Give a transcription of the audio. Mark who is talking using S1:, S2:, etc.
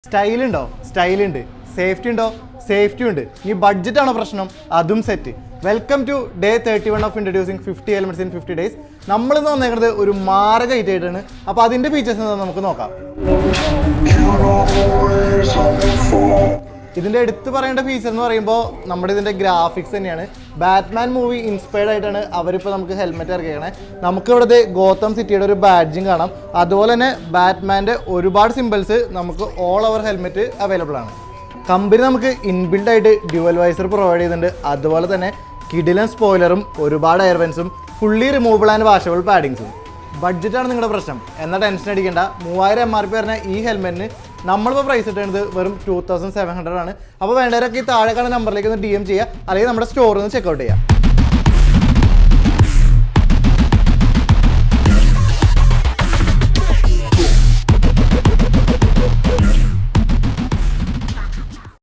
S1: സ്റ്റൈലുണ്ടോ? സ്റ്റൈലുണ്ട്. Safety ഉണ്ടോ? Safety ഉണ്ട്. ഈ ബഡ്ജറ്റാണോ പ്രശ്നം? അതും set. Welcome to day 31 of introducing 50 elements in 50 days. നമ്മളിന്ന് വന്നേക്കുന്നത് ഒരു മാരക ഐറ്റം ആയിട്ടാണ്. അപ്പോൾ അതിൻ്റെ ഫീച്ചേഴ്സ് എന്താ നമുക്ക് നോക്കാം. ഇതിൻ്റെ എടുത്ത് പറയേണ്ട ഫീച്ചർ എന്ന് പറയുമ്പോൾ നമ്മുടെ ഇതിൻ്റെ ഗ്രാഫിക്സ് തന്നെയാണ്. ബാറ്റ്മാൻ മൂവി ഇൻസ്പയർഡ് ആയിട്ടാണ് അവരിപ്പോൾ നമുക്ക് ഹെൽമെറ്റ് ഇറക്കിയേക്കണേ. നമുക്ക് ഇവിടുത്തെ ഗോത്തം സിറ്റിയുടെ ഒരു ബാഡ്ജിങ് കാണാം. അതുപോലെ തന്നെ ബാറ്റ്മാൻ്റെ ഒരുപാട് സിമ്പിൾസ് നമുക്ക് ഓൾ ഓവർ ഹെൽമെറ്റ് അവൈലബിൾ ആണ്. കമ്പനി നമുക്ക് ഇൻബിൽഡ് ആയിട്ട് ഡ്യുവൽ വൈസർ പ്രൊവൈഡ് ചെയ്യുന്നുണ്ട്. അതുപോലെ തന്നെ കിഡിലൻ സ്പോയിലറും ഒരുപാട് എയർവെൻസും ഫുള്ളി റിമൂവബിൾ ആൻഡ് വാഷബിൾ പാഡിങ്സും. ബഡ്ജറ്റാണ് നിങ്ങളുടെ പ്രശ്നം എന്നാൽ ടെൻഷൻ അടിക്കേണ്ട. 3000 MRP പറഞ്ഞ ഈ ഹെൽമെറ്റിന് നമ്മളിപ്പോൾ പ്രൈസ് ഇട്ടുന്നത് വെറും 2700 ആണ്. അപ്പോൾ വേണ്ടവരൊക്കെ ഈ താഴെ കാണുന്ന നമ്പറിലേക്ക് ഒന്ന് DM ചെയ്യുക, അല്ലെങ്കിൽ നമ്മുടെ സ്റ്റോറിൽ നിന്ന് ചെക്കൗട്ട് ചെയ്യുക.